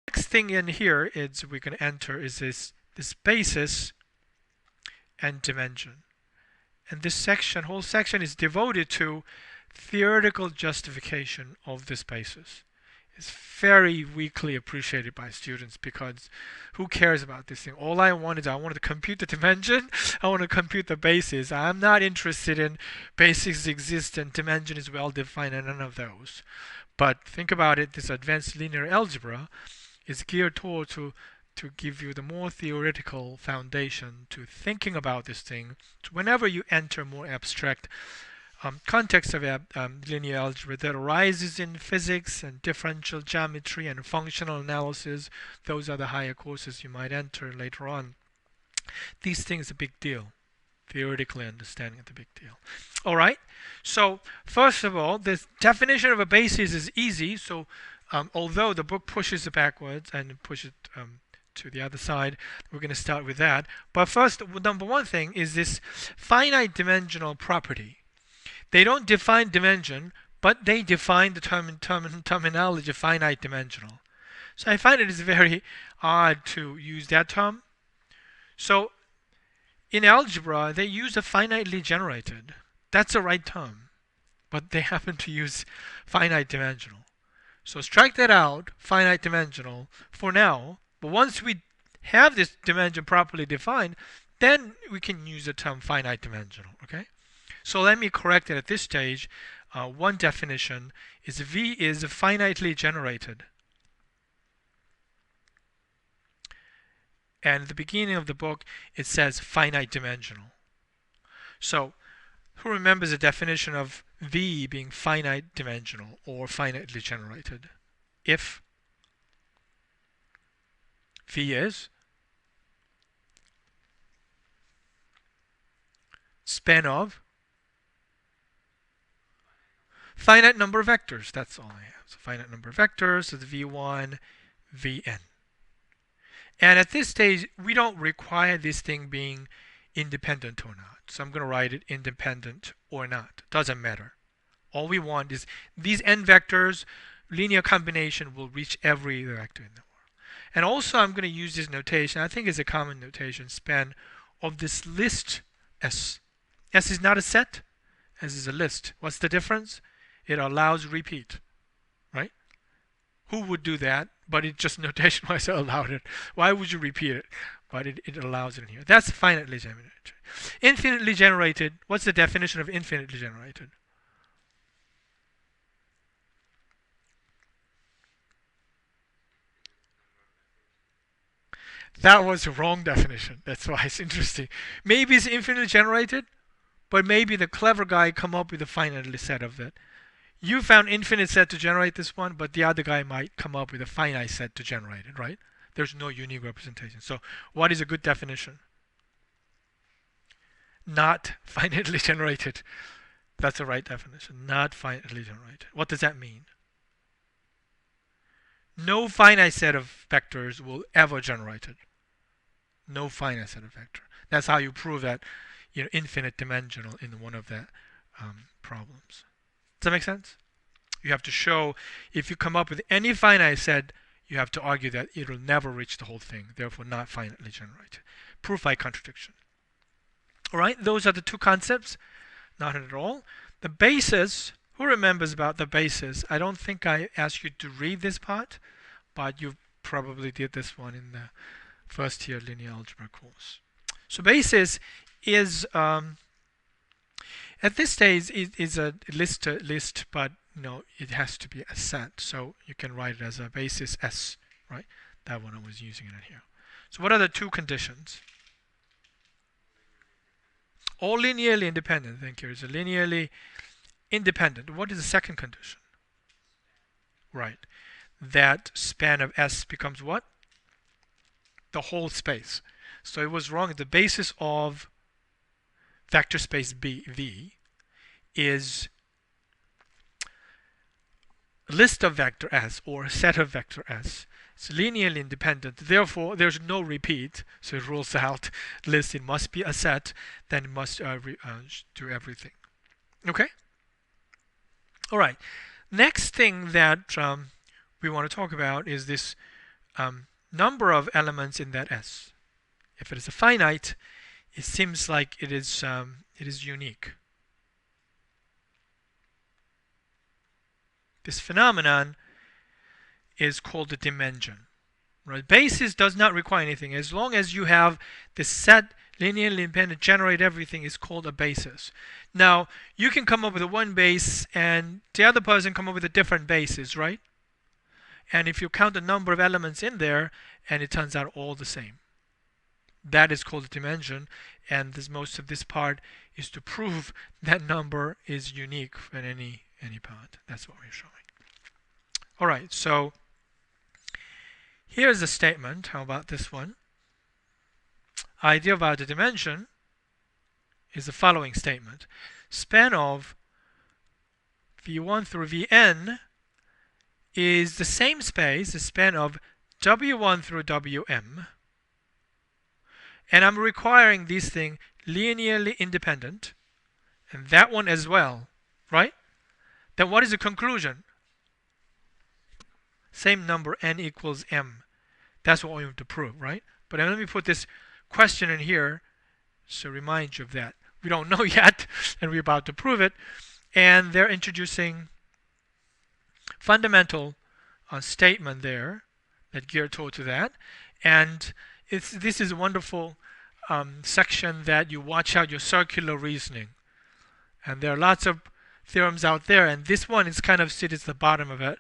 Next thing in here is we're going to enter is this basis and dimension. And this section, whole section, is devoted to theoretical justification of this basis. It's very weakly appreciated by students because who cares about this thing? All I want is I want to compute the dimension, I want to compute the basis. I'm not interested in basis exist and dimension is well defined and none of those. But think about it, this advanced linear algebra is geared toward to give you the more theoretical foundation to thinking about this thing. So whenever you enter more abstract context of linear algebra that arises in physics and differential geometry and functional analysis, those are the higher courses you might enter later on. These things are a big deal. Theoretically understanding is a big deal. All right. So first of all, this definition of a basis is easy. So although the book pushes it backwards and pushes it to the other side, we're going to start with that. But first, number one thing is this finite dimensional property. They don't define dimension, but they define the terminology of finite dimensional. So I find it is very odd to use that term. So in algebra, they use a finitely generated. That's the right term, but they happen to use finite dimensional. So strike that out, finite dimensional, for now. But once we have this dimension properly defined, then we can use the term finite dimensional, okay? So let me correct it at this stage. One definition is V is finitely generated. And at the beginning of the book, it says finite dimensional. So who remembers the definition of V being finite dimensional or finitely generated? If V is span of finite number of vectors. That's all I have. So finite number of vectors, so the V1, Vn. And at this stage, we don't require this thing being independent or not. So I'm going to write it independent or not. Doesn't matter. All we want is these n vectors, linear combination will reach every vector in the world. And also I'm going to use this notation. I think it's a common notation, span of this list S. S is not a set. S is a list. What's the difference? It allows repeat, right? Who would do that? But it just notation-wise allowed it. Why would you repeat it? But it allows it in here. That's finitely generated. Infinitely generated. What's the definition of infinitely generated? That was the wrong definition. That's why it's interesting. Maybe it's infinitely generated, but maybe the clever guy come up with a finitely set of it. You found infinite set to generate this one, but the other guy might come up with a finite set to generate it, right? There's no unique representation. So what is a good definition? Not finitely generated. That's the right definition. Not finitely generated. What does that mean? No finite set of vectors will ever generate it. No finite set of vectors. That's how you prove that infinite dimensional in one of the problems. Does that make sense? You have to show if you come up with any finite set, you have to argue that it will never reach the whole thing, therefore not finitely generated. Proof by contradiction. All right, those are the two concepts. Not at all. The basis, who remembers about the basis? I don't think I asked you to read this part, but you probably did this one in the first year linear algebra course. So basis is at this stage it is a list, but it has to be a set. So you can write it as a basis S, right? That one I was using it here. So what are the two conditions? All linearly independent. Thank you. It's a linearly independent. What is the second condition? Right. That span of S becomes what? The whole space. So it was wrong. The basis of vector space V is a list of vector S or a set of vector S. It's linearly independent. Therefore, there's no repeat. So it rules out list. It must be a set. Then it must do everything. Okay? All right. Next thing that we want to talk about is this number of elements in that S. If it is a finite, it seems like it is unique. This phenomenon is called the dimension. Right? Basis does not require anything. As long as you have the set linearly independent generate everything is called a basis. Now, you can come up with one base and the other person come up with a different basis, right? And if you count the number of elements in there, and it turns out all the same. That is called a dimension, and most of this part is to prove that number is unique in any part. That's what we're showing. All right, so here's a statement. How about this one? Idea about the dimension is the following statement. Span of V1 through Vn is the same space, the span of W1 through Wm. And I'm requiring these things linearly independent, and that one as well, right? Then what is the conclusion? Same number, n equals m. That's what we have to prove, right? But let me put this question in here to remind you of that. We don't know yet, and we're about to prove it. And they're introducing fundamental statement there that geared toward to that. And this is a wonderful section that you watch out your circular reasoning. And there are lots of theorems out there, and this one is kind of sits at the bottom of it.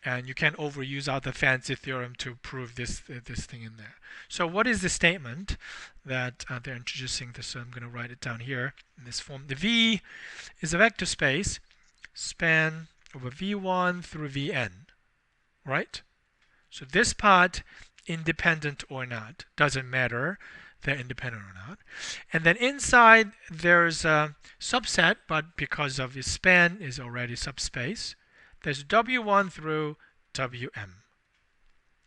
And you can't overuse all the fancy theorem to prove this thing in there. So what is the statement that they're introducing this? So I'm going to write it down here in this form. The V is a vector space span over V1 through Vn, right? So this part, independent or not, doesn't matter. They're independent or not. And then inside there's a subset, but because of its span is already subspace, there's W1 through Wm,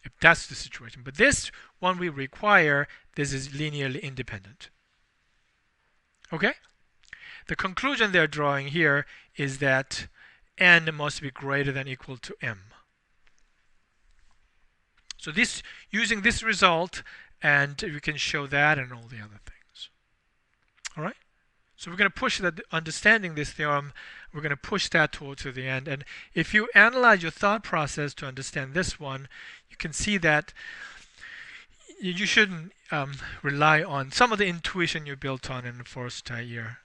if that's the situation. But this one we require, this is linearly independent. Okay? The conclusion they're drawing here is that n must be greater than or equal to m. So this, using this result, and we can show that and all the other things. All right? So we're going to push that, understanding this theorem, we're going to push that towards the end. And if you analyze your thought process to understand this one, you can see that you shouldn't rely on some of the intuition you built on in the first year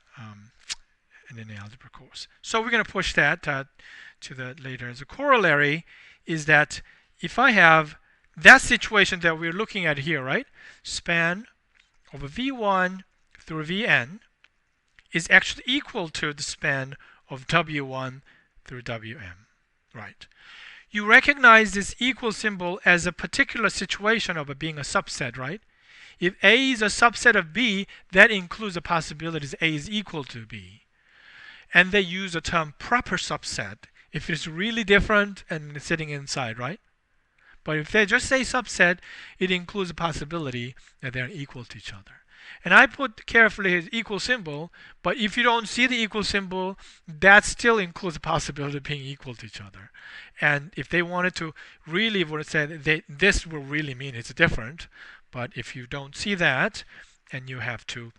in the algebra course. So we're going to push that to the later. As a corollary is that if I have that situation that we're looking at here, right? Span over V1 through Vn is actually equal to the span of W1 through Wm, right? You recognize this equal symbol as a particular situation of it being a subset, right? If A is a subset of B, that includes the possibilities A is equal to B. And they use the term proper subset if it's really different and it's sitting inside, right? But if they just say subset, it includes the possibility that they're equal to each other. And I put carefully his equal symbol, but if you don't see the equal symbol, that still includes the possibility of being equal to each other. And if they wanted to really would say that this will really mean it's different, but if you don't see that, and you have to,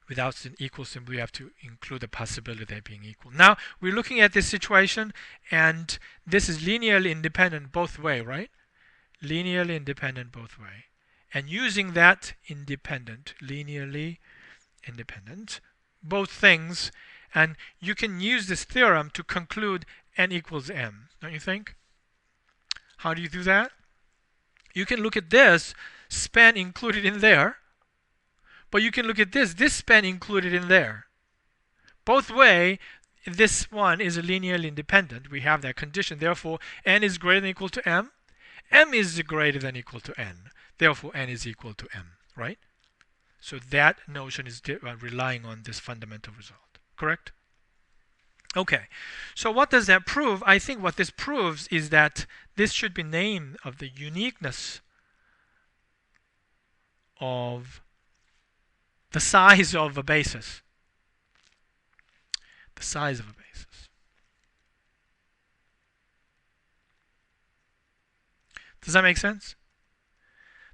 without an equal symbol, you have to include the possibility of they being equal. Now, we're looking at this situation, and this is linearly independent both way, right? Linearly independent both way. And using that independent, linearly independent, both things, and you can use this theorem to conclude n equals m, don't you think? How do you do that? You can look at this span included in there, but you can look at this span included in there. Both way, this one is linearly independent. We have that condition. Therefore, n is greater than or equal to m. M is greater than or equal to n. Therefore, n is equal to m, right? So that notion is relying on this fundamental result, correct? Okay, so what does that prove? I think what this proves is that this should be named of the uniqueness of the size of a basis. The size of a basis. Does that make sense?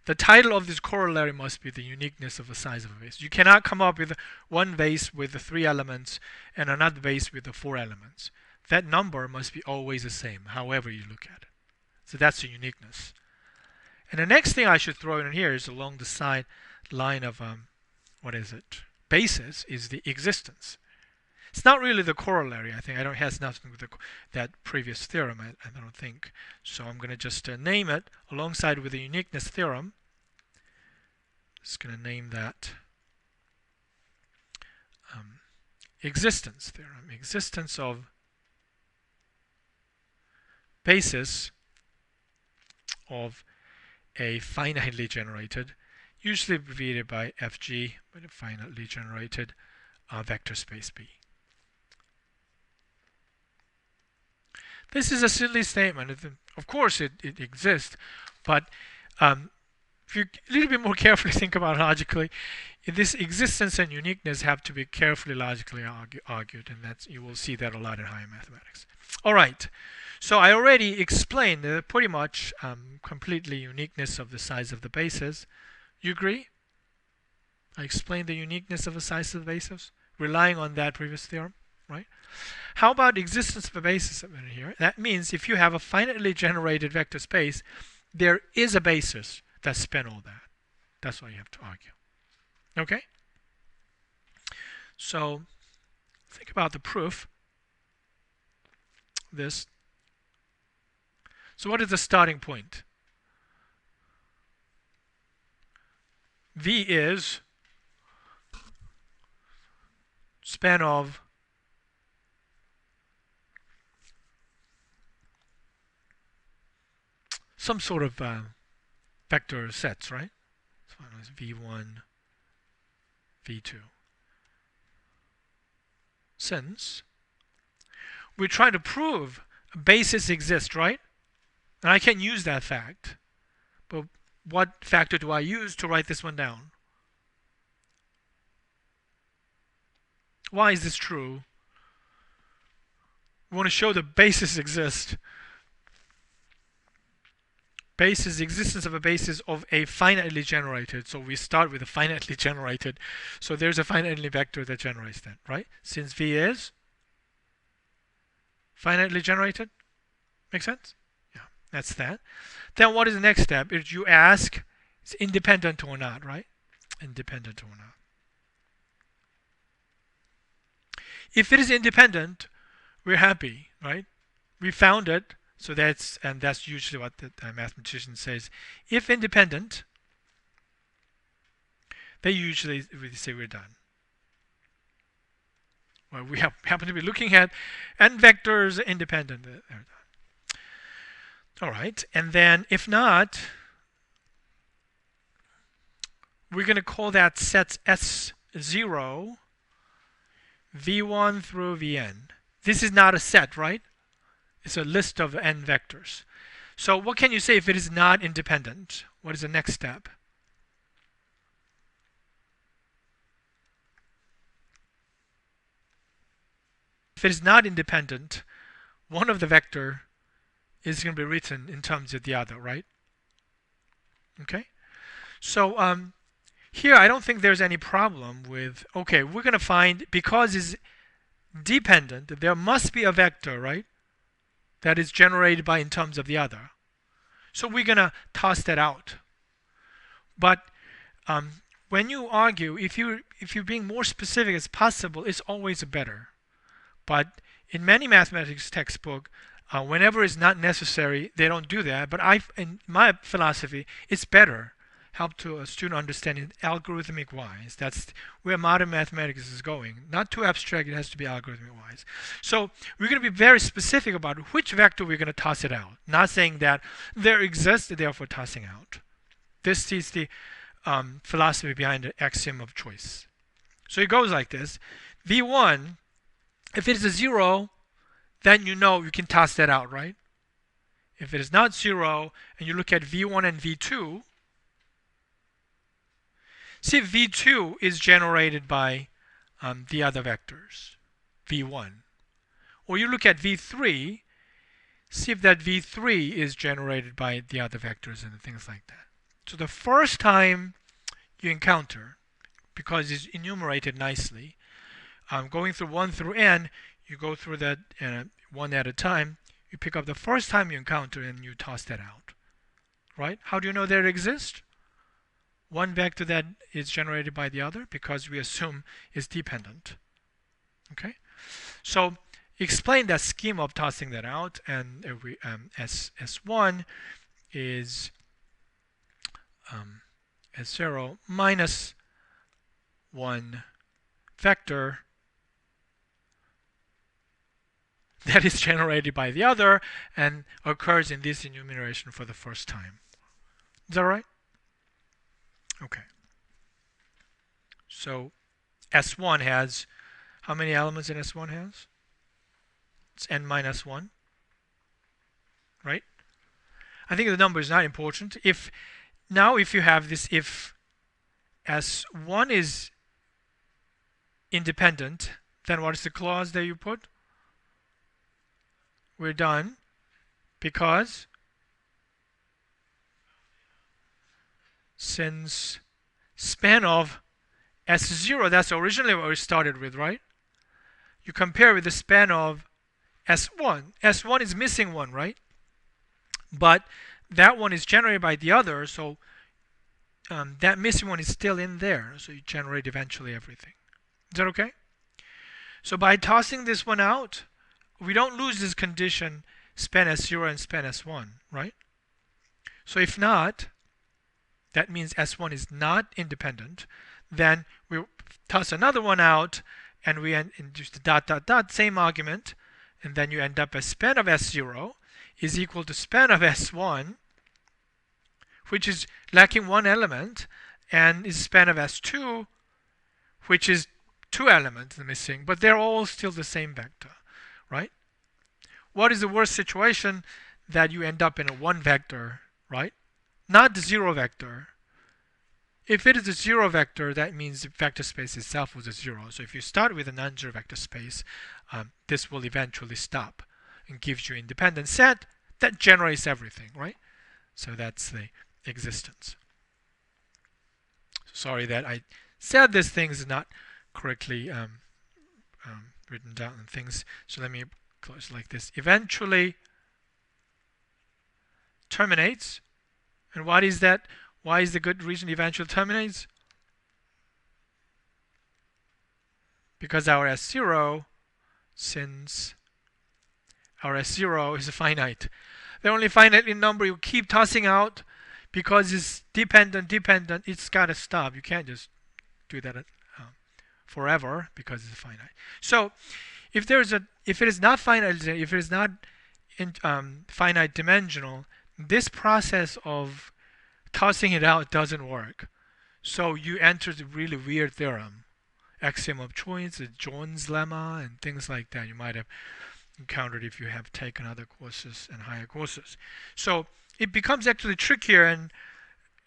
The title of this corollary must be the uniqueness of the size of a base. You cannot come up with one base with the 3 elements and another base with the 4 elements. That number must be always the same, however you look at it. So that's the uniqueness. And the next thing I should throw in here is along the side line of, basis, is the existence. It's not really the corollary, I think. It has nothing with that previous theorem, I don't think. So I'm going to just name it alongside with the uniqueness theorem. Just going to name that existence theorem. Existence of basis of a finitely generated, usually abbreviated by FG, but a finitely generated vector space B. This is a silly statement. Of course it exists, but if you a little bit more carefully think about it logically, this existence and uniqueness have to be carefully logically argued, and you will see that a lot in higher mathematics. All right, so I already explained pretty much completely uniqueness of the size of the bases. You agree? I explained the uniqueness of the size of the bases, relying on that previous theorem, right? How about existence of a basis in here? That means if you have a finitely generated vector space, there is a basis that span all that. That's what you have to argue. Okay? So think about the proof. This. So what is the starting point? V is span of some sort of vector sets, right? So it's V1, V2. Since we're trying to prove a basis exists, right? And I can use that fact. But what factor do I use to write this one down? Why is this true? We want to show the basis exists. Basis, the existence of a basis of a finitely generated. So we start with a finitely generated. So there's a finitely vector that generates that, right? Since V is finitely generated. Make sense? Yeah, that's that. Then what is the next step? Is you ask, it's independent or not, right? Independent or not. If it is independent, we're happy, right? We found it. So that's usually what the mathematician says. If independent, they usually say we're done. Well, we happen to be looking at n vectors independent. They're done. All right, and then if not, we're going to call that sets S0, V1 through Vn. This is not a set, right? It's a list of n vectors. So what can you say if it is not independent? What is the next step? If it is not independent, one of the vector is going to be written in terms of the other, right? Okay? So here I don't think there's any problem with, okay, we're going to find, because it's dependent, there must be a vector, right? That is generated by in terms of the other. So we're going to toss that out. But when you argue, if you're being more specific as possible, it's always better. But in many mathematics textbook, whenever it's not necessary, they don't do that. But in my philosophy, it's better. Help to a student understand it algorithmic wise. That's where modern mathematics is going. Not too abstract, it has to be algorithmic wise. So we're going to be very specific about which vector we're going to toss it out. Not saying that there exists, therefore tossing out. This is the philosophy behind the axiom of choice. So it goes like this. V1, if it is a 0, then you know you can toss that out, right? If it is not 0, and you look at V1 and V2, see, V2 is generated by the other vectors, V1. Or you look at V3, see if that V3 is generated by the other vectors and things like that. So the first time you encounter, because it's enumerated nicely, going through 1 through n, you go through that one at a time. You pick up the first time you encounter and you toss that out. Right? How do you know that it exists? One vector that is generated by the other, because we assume is dependent. Okay? So explain that scheme of tossing that out, and S1 is S0 minus 1 vector that is generated by the other and occurs in this enumeration for the first time. Is that right? Okay. So S1 has, how many elements in S1 has? It's n minus 1. Right? I think the number is not important. If you have this, if S1 is independent, then what is the clause that you put? We're done, because since span of S0, that's originally what we started with, right? You compare with the span of S1. S1 is missing one, right? But that one is generated by the other, so that missing one is still in there, so you generate eventually everything. Is that okay? So by tossing this one out, we don't lose this condition span S0 and span S1, right? So if not, that means S1 is not independent. Then we toss another one out, and we induce the dot dot dot, same argument, and then you end up as span of S0 is equal to span of S1, which is lacking one element, and is span of S2, which is two elements missing, but they're all still the same vector, right? What is the worst situation? That you end up in a one vector, right? Not the zero vector. If it is a zero vector, that means the vector space itself was a zero. So if you start with a non-zero vector space, this will eventually stop and gives you independent set that generates everything, right? So that's the existence. Sorry that I said this thing is not correctly written down and things. So let me close like this. Eventually terminates. And what is that? Why is the good reason eventually terminates? Because our S0, since our S0 is finite. The only finite number you keep tossing out because it's dependent, it's got to stop. You can't just do that forever because it's finite. So if it is not finite, if it is not finite dimensional, this process of tossing it out doesn't work. So you enter the really weird theorem, axiom of choice, the Jones lemma, and things like that. You might have encountered if you have taken other courses and higher courses. So it becomes actually trickier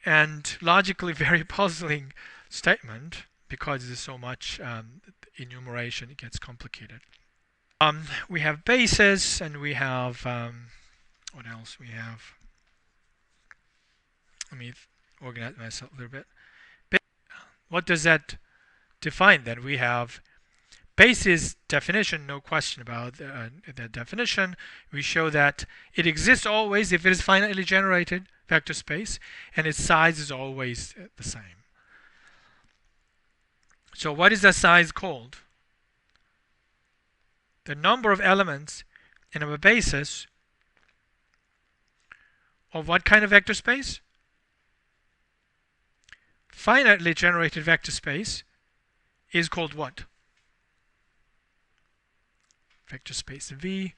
and logically very puzzling statement because there's so much enumeration. It gets complicated. We have basis, and we have what else we have? Let me organize myself a little bit. What does that define then? We have basis definition, no question about that definition. We show that it exists always if it is finitely generated vector space, and its size is always the same. So what is that size called? The number of elements in a basis of what kind of vector space? Finitely generated vector space is called what? Vector space V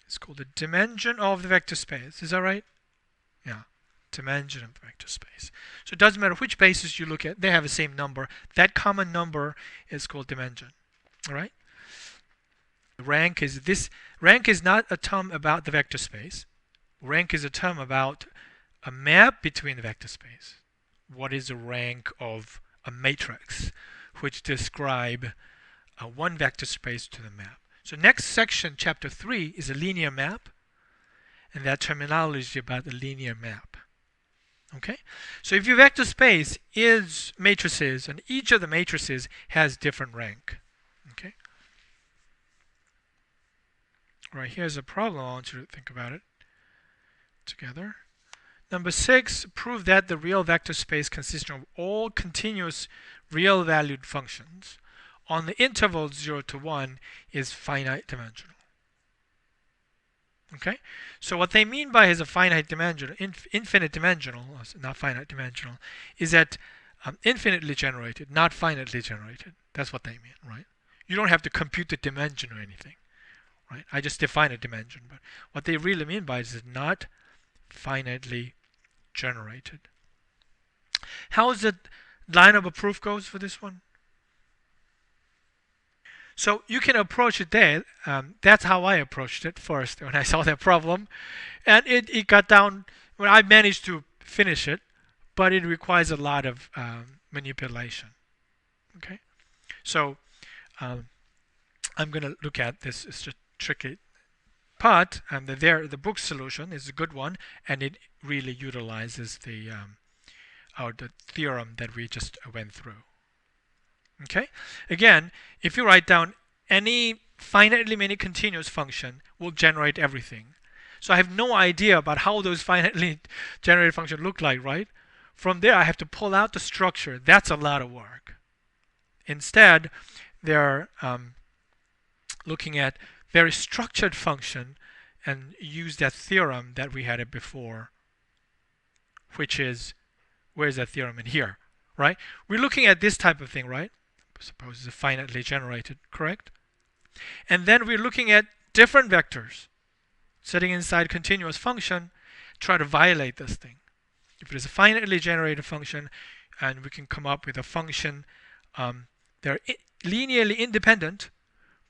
is called the dimension of the vector space. Is that right? Yeah, dimension of the vector space. So it doesn't matter which basis you look at, they have the same number. That common number is called dimension. All right? Rank is not a term about the vector space. Rank is a term about a map between the vector space. What is the rank of a matrix which describe one vector space to the map? So next section, chapter 3, is a linear map, and that terminology about the linear map. Okay? So if your vector space is matrices, and each of the matrices has different rank. Okay? Right, here's a problem. I want you to think about it together. Number 6, prove that the real vector space consists of all continuous real valued functions on the interval 0 to 1 is finite dimensional. Okay? So what they mean by is a finite dimensional, infinite dimensional, not finite dimensional, is that infinitely generated, not finitely generated. That's what they mean, right? You don't have to compute the dimension or anything, right? I just define a dimension, but what they really mean by it is not finitely generated. How is the line of a proof goes for this one? So you can approach it there. That's how I approached it first when I saw that problem. And it got down, well, I managed to finish it, but it requires a lot of manipulation. Okay? So I'm going to look at this. It's just tricky part. And the book solution is a good one, and it really utilizes the theorem that we just went through. Okay? Again, if you write down any finitely many continuous function will generate everything. So I have no idea about how those finitely generated functions look like, right? From there, I have to pull out the structure. That's a lot of work. Instead, they're looking at very structured function and use that theorem that we had it before, which is, where's that theorem in here, right? We're looking at this type of thing, right? Suppose it's finitely generated, correct? And then we're looking at different vectors sitting inside continuous function, try to violate this thing. If it is a finitely generated function, and we can come up with a function, they're linearly independent,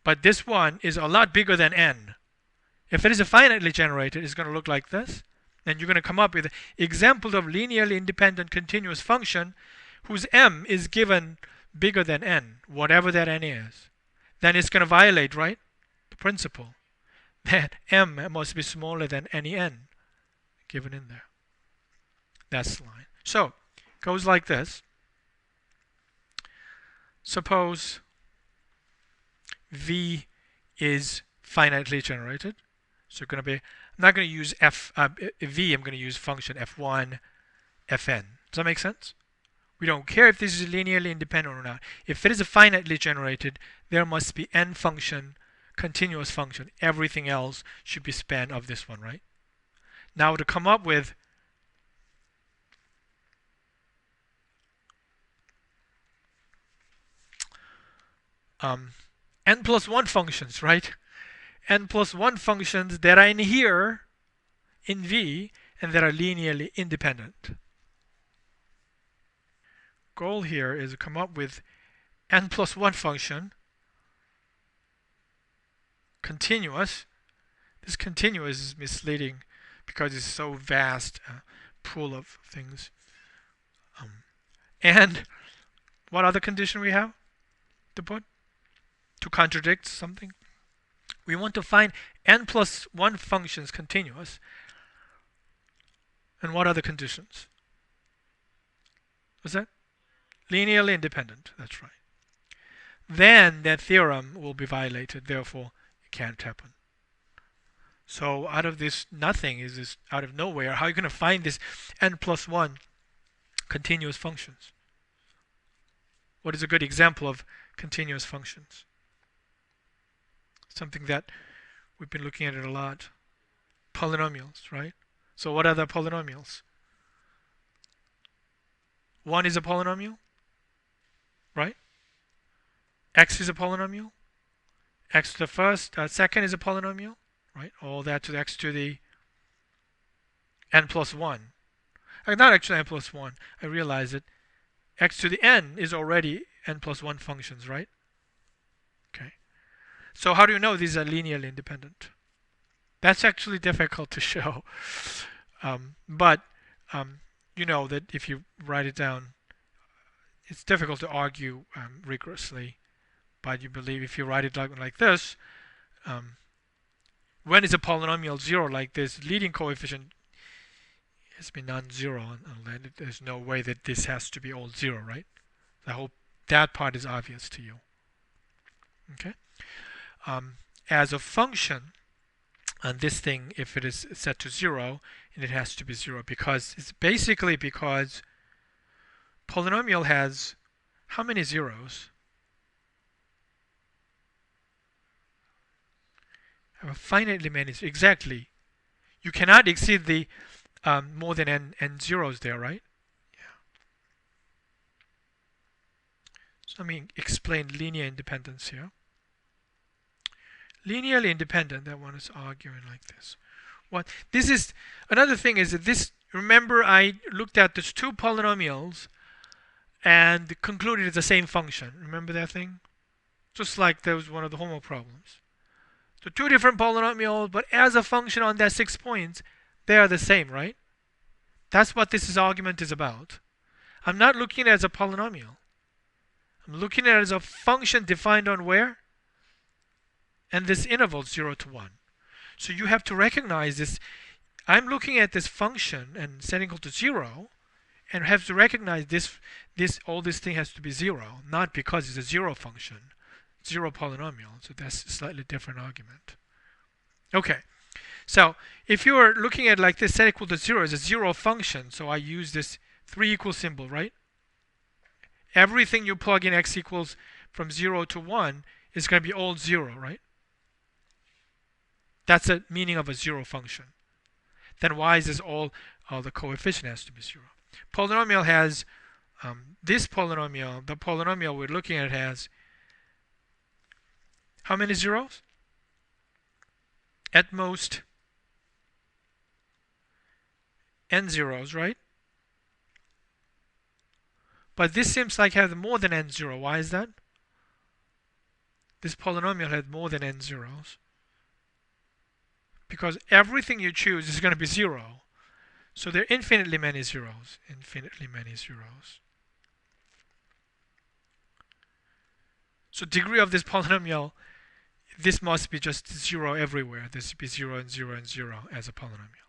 but this one is a lot bigger than n. If it is a finitely generated, it's going to look like this. And you're going to come up with an example of linearly independent continuous function whose m is given bigger than n, whatever that n is. Then it's going to violate, right, the principle that m must be smaller than any n given in there. That's the line. So it goes like this. Suppose v is finitely generated. So going to be, I'm not going to use v, I'm going to use function f1, fn. Does that make sense? We don't care if this is linearly independent or not. If it is a finitely generated, there must be n function, continuous function. Everything else should be span of this one, right? Now to come up with n plus 1 functions, right? N plus 1 functions that are in here, in V, and that are linearly independent. Goal here is to come up with n plus 1 function, continuous. This continuous is misleading because it's so vast pool of things. And what other condition we have to put to contradict something? We want to find n plus 1 functions continuous. And what other conditions? What's that? Linearly independent. That's right. Then that theorem will be violated. Therefore, it can't happen. So out of this nothing is this out of nowhere. How are you going to find this n plus 1 continuous functions? What is a good example of continuous functions? Something that we've been looking at it a lot. Polynomials, right? So what are the polynomials? 1 is a polynomial, right? X is a polynomial. X to the first, second is a polynomial, right? All that to the x to the n plus 1. Not actually n plus 1. I realize it. X to the n is already n plus 1 functions, right? Okay. So how do you know these are linearly independent? That's actually difficult to show. But you know that if you write it down, it's difficult to argue rigorously. But you believe if you write it like this, when is a polynomial 0, like this leading coefficient has been non-zero, and there's no way that this has to be all 0, right? I hope that part is obvious to you. Okay. As a function, and this thing, if it is set to 0, and it has to be 0 because it's basically because polynomial has how many zeros? Finitely many. Exactly. You cannot exceed the more than n zeros there, right? Yeah. So let me explain linear independence here. Linearly independent, that one is arguing like this. What this is another thing is that this, remember I looked at those two polynomials and concluded it's the same function. Remember that thing? Just like that was one of the homework problems. So two different polynomials, but as a function on that 6 points, they are the same, right? That's what this argument is about. I'm not looking at it as a polynomial. I'm looking at it as a function defined on where? And this interval 0 to 1. So you have to recognize this. I'm looking at this function and setting equal to 0, and have to recognize all this thing has to be 0, not because it's a 0 function, 0 polynomial. So that's a slightly different argument. Okay. So if you're looking at like this, set equal to 0 is a 0 function. So I use this 3 equal symbol, right? Everything you plug in x equals from 0 to 1 is going to be all 0, right? That's the meaning of a 0 function. Then why is this all the coefficient has to be 0? Polynomial has this polynomial, the polynomial we're looking at has how many zeros? At most n zeros, right? But this seems like has more than n zero. Why is that? This polynomial has more than n zeros. Because everything you choose is going to be 0. So there are infinitely many zeros. Infinitely many zeros. So degree of this polynomial, this must be just 0 everywhere. This should be 0 and 0 and 0 as a polynomial.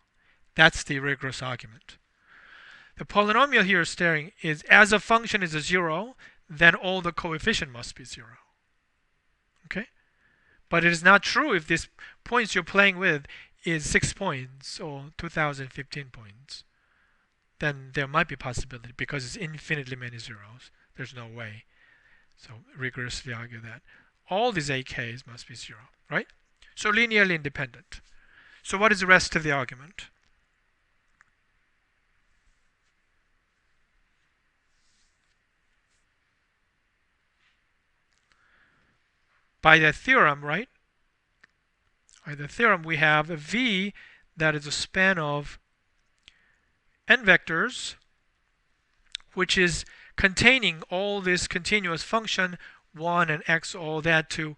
That's the rigorous argument. The polynomial here staring is as a function is a 0, then all the coefficient must be 0. Okay? But it is not true if this points you're playing with is 6 points or 2015 points. Then there might be possibility because it's infinitely many zeros. There's no way. So rigorously argue that. All these AKs must be 0, right? So linearly independent. So what is the rest of the argument? By the theorem, right? By the theorem, we have a V that is a span of n vectors, which is containing all this continuous function, 1 and x, all that to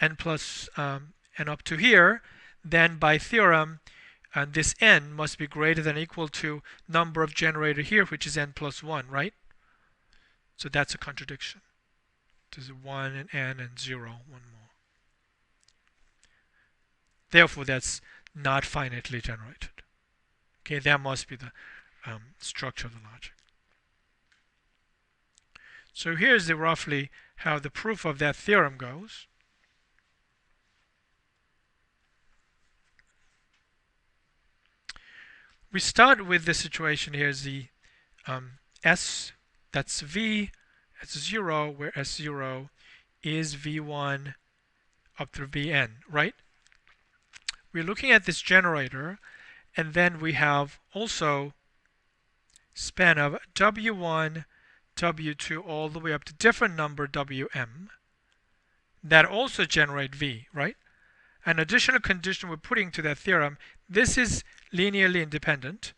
n plus n up to here. Then by theorem, this n must be greater than or equal to number of generator here, which is n plus 1, right? So that's a contradiction. There's 1 and n and 0, one more. Therefore, that's not finitely generated. Okay, that must be the structure of the logic. So here's roughly how the proof of that theorem goes. We start with the situation here is the S, that's V, that's 0, where S0 is V1 up through Vn, right? We're looking at this generator, and then we have also span of W1, W2, all the way up to different number Wm that also generate V, right? An additional condition we're putting to that theorem, this is linearly independent,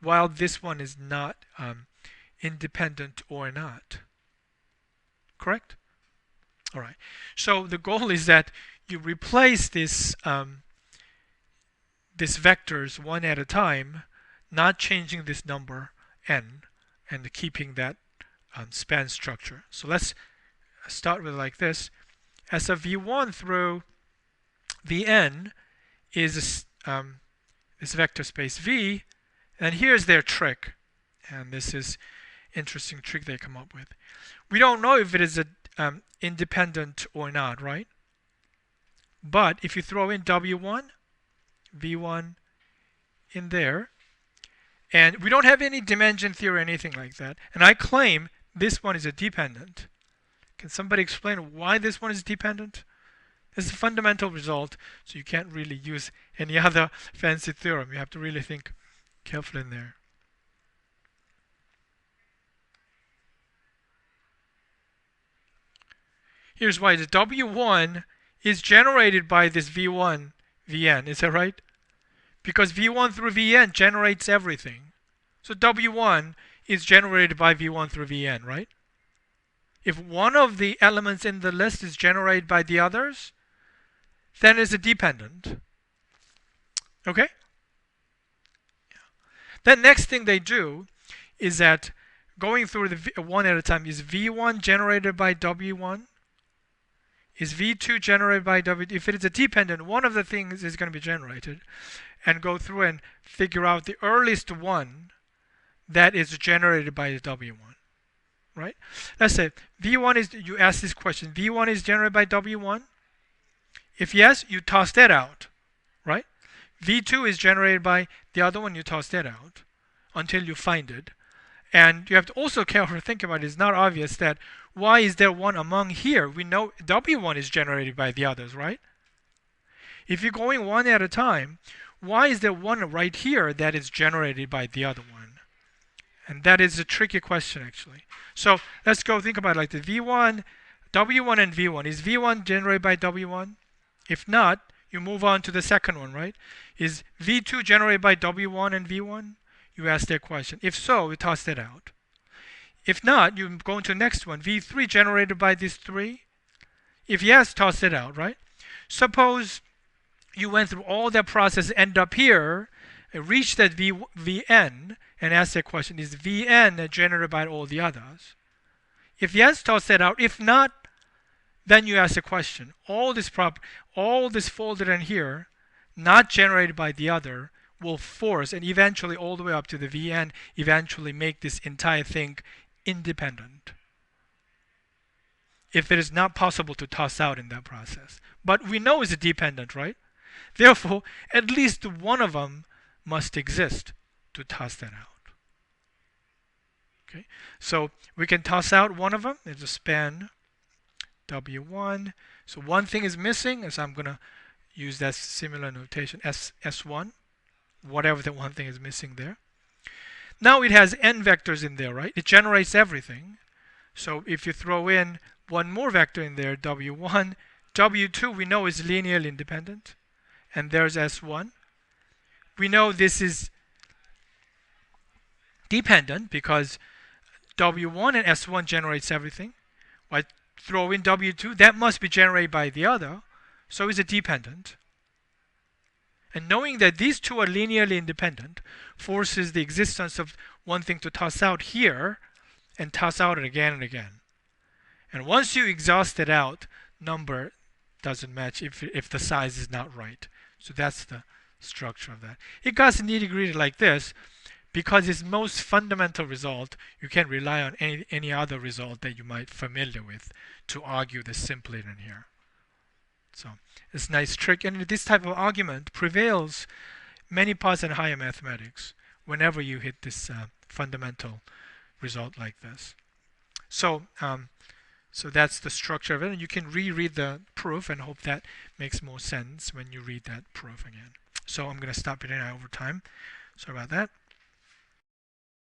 while this one is not independent or not. Correct? All right. So the goal is that you replace this these vectors one at a time, not changing this number n, and keeping that span structure. So let's start with like this. As a v1 through Vn is this vector space V, and here's their trick. And this is interesting trick they come up with. We don't know if it is a independent or not, right? But if you throw in W1, V1 in there, and we don't have any dimension theory or anything like that, and I claim this one is a dependent. Can somebody explain why this one is dependent? This is a fundamental result, so you can't really use any other fancy theorem. You have to really think carefully in there. Here's why. The W1 is generated by this V1, Vn. Is that right? Because V1 through Vn generates everything. So W1 is generated by V1 through Vn, right? If one of the elements in the list is generated by the others, then it's a dependent. Okay? Then next thing they do is that going through the one at a time, is V1 generated by W1? Is V2 generated by W? If it is a dependent, one of the things is going to be generated, and go through and figure out the earliest one that is generated by the W1, right? Let's say V1 is, you ask this question, V1 is generated by W1? If yes, you toss that out, right? V2 is generated by the other one, you toss that out until you find it. And you have to also carefully think about it. It's not obvious that why is there one among here? We know W1 is generated by the others, right? If you're going one at a time, why is there one right here that is generated by the other one? And that is a tricky question, actually. So let's go think about it like the V1, W1 and V1. Is V1 generated by W1? If not, you move on to the second one, right? Is V2 generated by W1 and V1? You ask that question. If so, you toss that out. If not, you go into the next one. V3 generated by these three? If yes, toss it out, right? Suppose you went through all that process, end up here, reach that Vn, and ask that question, is Vn generated by all the others? If yes, toss that out. If not, then you ask the question, all this folded in here, not generated by the other, will force, and eventually all the way up to the Vn, eventually make this entire thing independent. If it is not possible to toss out in that process. But we know it's dependent, right? Therefore, at least one of them must exist to toss that out. Okay, so we can toss out one of them. There's a span W1. So one thing is missing, so I'm going to use that similar notation, S1. Whatever the one thing is missing there. Now it has n vectors in there, right? It generates everything. So if you throw in one more vector in there, W1, W2 we know is linearly independent. And there's S1. We know this is dependent because W1 and S1 generates everything. I throw in W2, that must be generated by the other. So it's a dependent. And knowing that these two are linearly independent forces the existence of one thing to toss out here and toss out it again and again. And once you exhaust it out, number doesn't match if the size is not right. So that's the structure of that. It got nitty-gritty like this because its most fundamental result, you can't rely on any other result that you might familiar with to argue this simply in here. So it's a nice trick, and this type of argument prevails many parts in higher mathematics whenever you hit this fundamental result like this. So so that's the structure of it, and you can reread the proof and hope that makes more sense when you read that proof again. So I'm going to stop it now over time. Sorry about that.